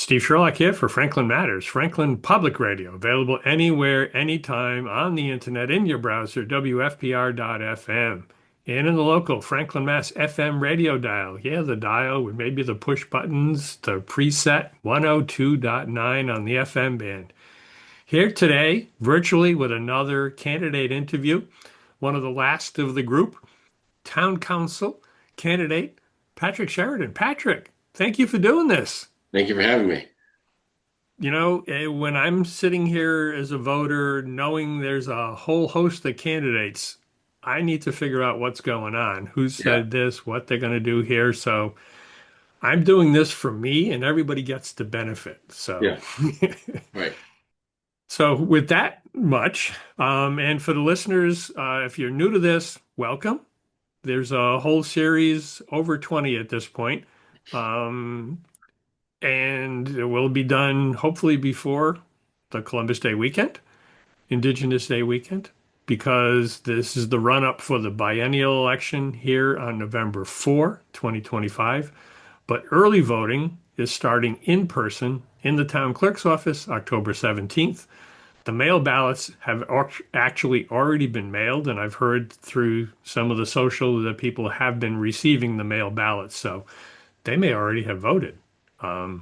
Steve Sherlock here for Franklin Matters, Franklin Public Radio, available anywhere, anytime on the internet in your browser, WFPR.FM. And in the local Franklin, Mass. FM radio dial. Yeah, the dial with maybe the push buttons, the preset 102.9 on the FM band. Here today, virtually with another candidate interview, one of the last of the group, Town Council candidate Patrick Sheridan. Patrick, thank you for doing this. Thank you for having me. When I'm sitting here as a voter, knowing there's a whole host of candidates, I need to figure out what's going on, who Yeah, said this, what they're going to do here. So I'm doing this for me, and everybody gets to benefit. So, yeah, right. so with that much, and for the listeners, if you're new to this, welcome. There's a whole series, over 20 at this point. Um, and it will be done hopefully before the Columbus Day weekend, Indigenous Day weekend, because this is the run up for the biennial election here on November 4, 2025. But early voting is starting in person in the town clerk's office October 17th. The mail ballots have actually already been mailed, and I've heard through some of the social that people have been receiving the mail ballots. So they may already have voted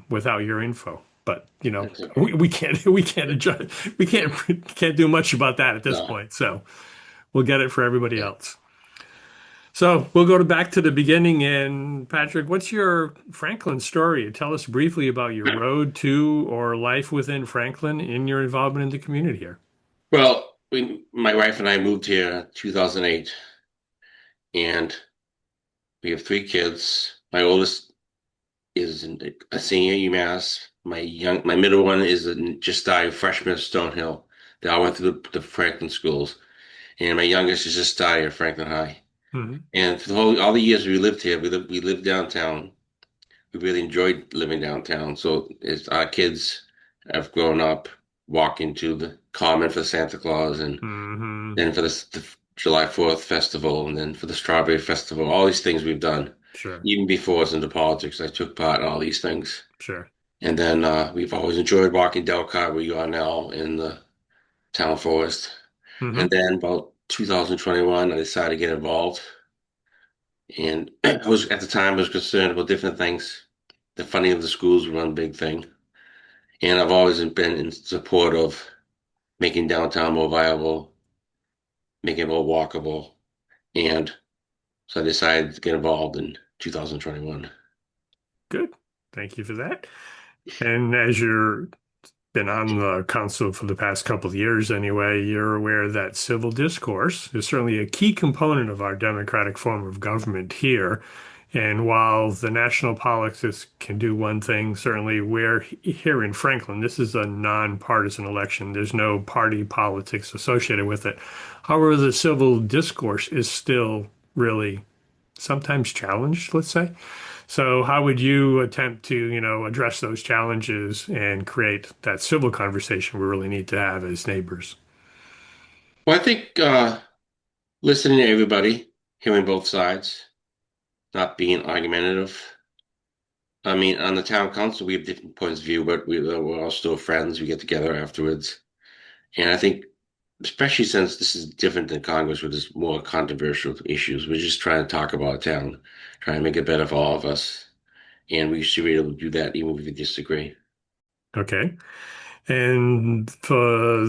without your info. But That's okay. we can't adjust, we can't do much about that at this No, point. So we'll get it for everybody else. So we'll go back to the beginning. And Patrick, what's your Franklin story? Tell us briefly about your road to or life within Franklin in your involvement in the community here. well, my wife and I moved here in 2008, and we have three kids. My oldest is a senior at UMass. My middle one is just started freshman at Stonehill. They all went through the Franklin schools, and my youngest is just started at Franklin High. Hmm. And for all the years we lived here, we lived downtown. We really enjoyed living downtown. So as our kids have grown up walking to the Common for Santa Claus, and Hmm. then for the July 4th festival, and then for the Strawberry Festival, all these things we've done. Sure. Even before I was into politics, I took part in all these things. Sure. And then we've always enjoyed walking Delcott, where you are now in the town forest. And Hmm. then about 2021, I decided to get involved. And I was at the time I was concerned about different things. The funding of the schools was one big thing. And I've always been in support of making downtown more viable, making it more walkable. And so I decided to get involved in 2021. Good. Thank you for that. And as you're been on the council for the past couple of years anyway, you're aware that civil discourse is certainly a key component of our democratic form of government here. And while the national politics can do one thing, certainly we're here in Franklin, this is a nonpartisan election. There's no party politics associated with it. However, the civil discourse is still really sometimes challenged, let's say. So how would you attempt to, address those challenges and create that civil conversation we really need to have as neighbors? Well, I think listening to everybody, hearing both sides, not being argumentative. I mean, on the town council, we have different points of view, but we're all still friends. We get together afterwards. And I think, especially since this is different than Congress, where there's more controversial issues, we're just trying to talk about town, trying to make it better for all of us. And we should be able to do that even if we disagree. Okay. And for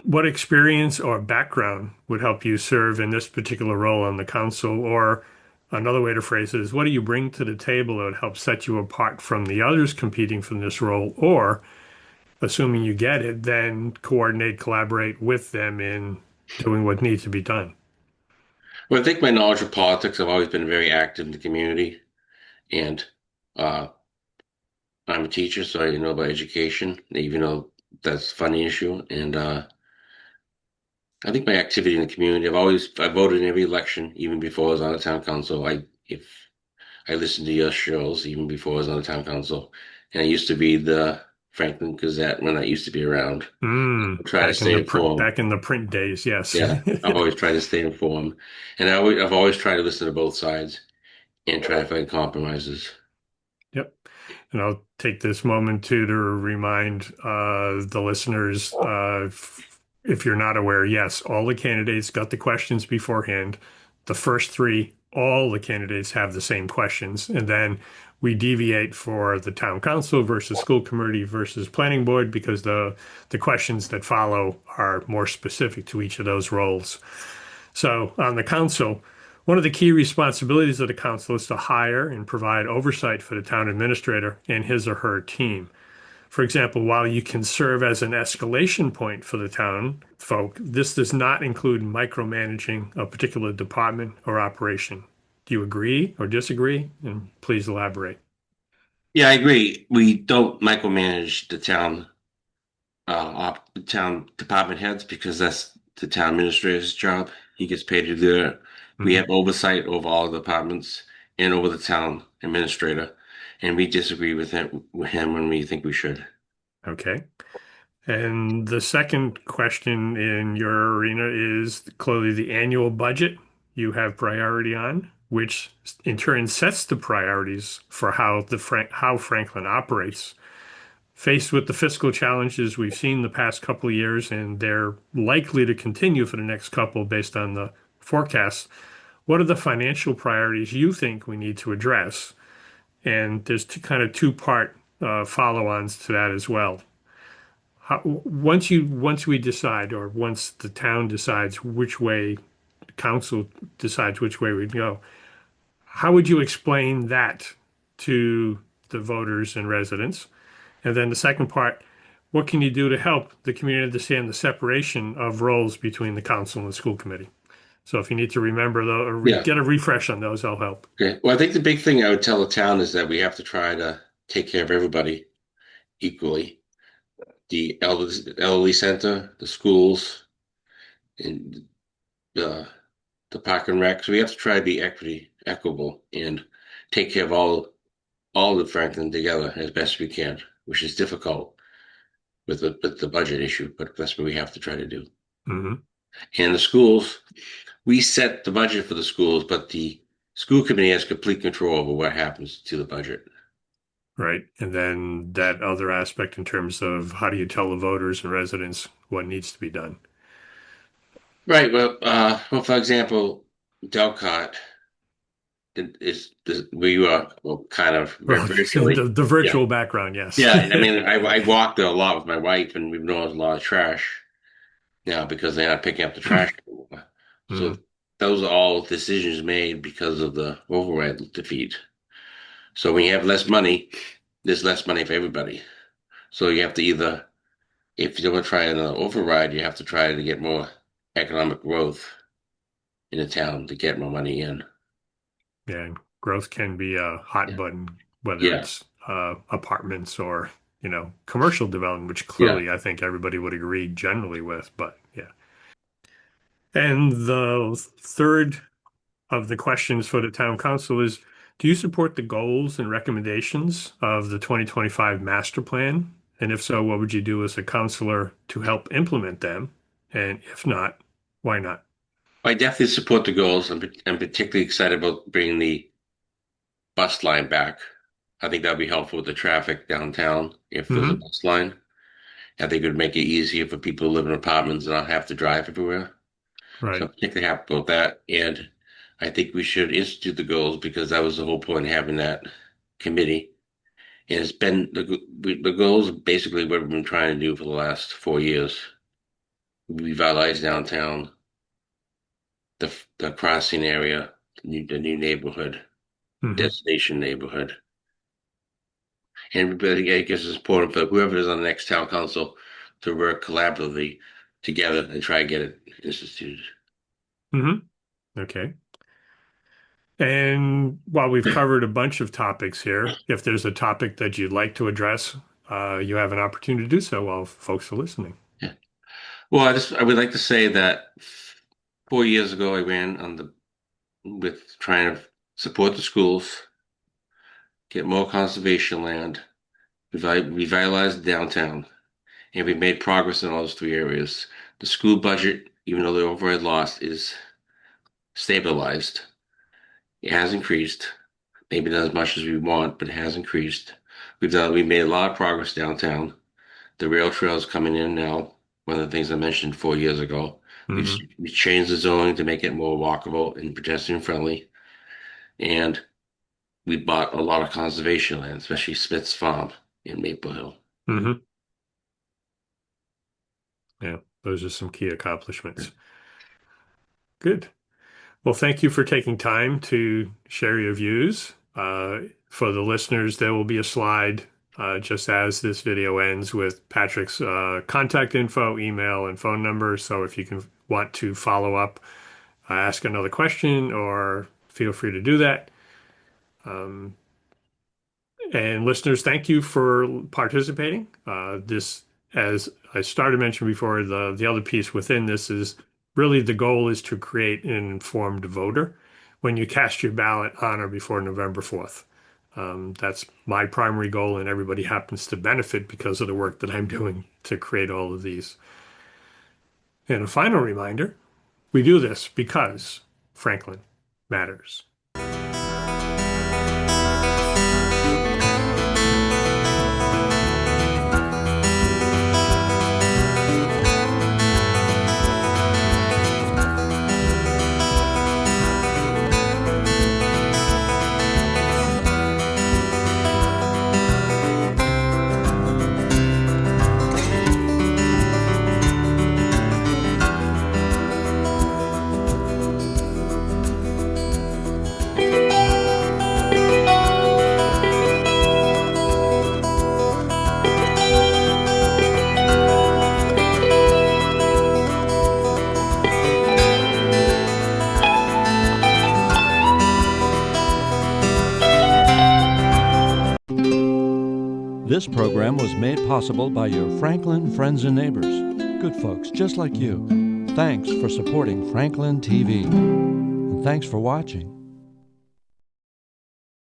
what experience or background would help you serve in this particular role on the council? Or another way to phrase it is, what do you bring to the table that would help set you apart from the others competing for this role? Or, assuming you get it, then coordinate, collaborate with them in doing what needs to be done. Well, I think my knowledge of politics, I've always been very active in the community. And uh, I'm a teacher, so I know about education, even though that's a funny issue. And I think my activity in the community, I voted in every election, even before I was on the town council. If I listened to your shows even before I was on the town council, and I used to be the Franklin Gazette when I used to be around. Try to stay informed. Back in the print days, yes. Yeah, I've always tried to stay informed, and I've always tried to listen to both sides and try to find compromises. Yep. And I'll take this moment too to remind the listeners, if you're not aware, yes, all the candidates got the questions beforehand. The first three, all the candidates have the same questions. And then we deviate for the town council versus school committee versus planning board because the questions that follow are more specific to each of those roles. So on the council, one of the key responsibilities of the council is to hire and provide oversight for the town administrator and his or her team. For example, while you can serve as an escalation point for the town folk, this does not include micromanaging a particular department or operation. Do you agree or disagree? And please elaborate. Yeah, I agree. We don't micromanage the town department heads because that's the town administrator's job. He gets paid to do it. We Mhm. have oversight over all the departments and over the town administrator, and we disagree with him when we think we should. Okay. And the second question in your arena is clearly the annual budget you have priority on, which in turn sets the priorities for how Franklin operates. Faced with the fiscal challenges we've seen the past couple of years, and they're likely to continue for the next couple based on the forecast, what are the financial priorities you think we need to address? And there's kind of two-part follow-ons to that as well. Once we decide, or once the town decides which way, the council decides which way we go, how would you explain that to the voters and residents? And then the second part, what can you do to help the community understand the separation of roles between the council and the school committee? So if you need to remember those or Yeah. get a refresh on those, I'll help. Okay. Well, I think the big thing I would tell the town is that we have to try to take care of everybody equally. The elderly center, the schools, and the park and rec. So we have to try to be equitable, and take care of all of Franklin together as best we can, which is difficult with the budget issue, but that's what we have to try to do. Hmm. And the schools, we set the budget for the schools, but the school committee has complete control over what happens to the budget. Right. And then that other aspect in terms of how do you tell the voters and residents what needs to be done? Right. Well, for example, Delcott is we were well, kind of Well, virtually. the Yeah. virtual background, yes. Yeah. And I mean, I walked there a lot with my wife, and we've noticed a lot of trash now because they're not picking up the trash anymore. So Mhm. those are all decisions made because of the override defeat. So when you have less money, there's less money for everybody. So you have to either, if you want to try an override, you have to try to get more economic growth in the town to get more money in. Yeah, and growth can be a hot Yeah. button, whether Yeah. it's apartments or, commercial development, which Yeah. clearly I think everybody would agree generally with, but yeah. And the third of the questions for the town council is, do you support the goals and recommendations of the 2025 master plan? And if so, what would you do as a counselor to help implement them? And if not, why not? I definitely support the goals. I'm particularly excited about bringing the bus line back. I think that'd be helpful with the traffic downtown if there's a Hmm. bus line. I think it would make it easier for people who live in apartments and not have to drive everywhere. So Right. I'm particularly happy about that. And I think we should institute the goals because that was the whole point of having that committee. And it's been the goals are basically what we've been trying to do for the last 4 years. Revitalize downtown, the crossing area, the new neighborhood, Hmm. destination neighborhood. And I guess it's important for whoever is on the next town council to work collaboratively together and try to get it instituted. Hmm. Okay. And while we've covered a bunch of topics here, if there's a topic that you'd like to address, you have an opportunity to do so while folks are listening. Yeah. Well, I would like to say that 4 years ago I ran on the with trying to support the schools, get more conservation land, revitalize the downtown, and we made progress in all those three areas. The school budget, even though the overhead loss is stabilized, it has increased. Maybe not as much as we want, but it has increased. We made a lot of progress downtown. The rail trail is coming in now. One of the things I mentioned 4 years ago. Hmm. We changed the zoning to make it more walkable and pedestrian friendly. And we bought a lot of conservation land, especially Smith's Farm in Maple Hill. Hmm. Yeah, those are some key accomplishments. Good. Well, thank you for taking time to share your views. For the listeners, there will be a slide just as this video ends with Patrick's contact info, email, and phone number. So if you want to follow up, ask another question, or feel free to do that. Um, and listeners, thank you for participating. As I started mentioning before, the other piece within this is really the goal is to create an informed voter when you cast your ballot on or before November 4th. That's my primary goal, and everybody happens to benefit because of the work that I'm doing to create all of these. And a final reminder, we do this because Franklin matters. This program was made possible by your Franklin friends and neighbors, good folks just like you. Thanks for supporting Franklin TV. And thanks for watching.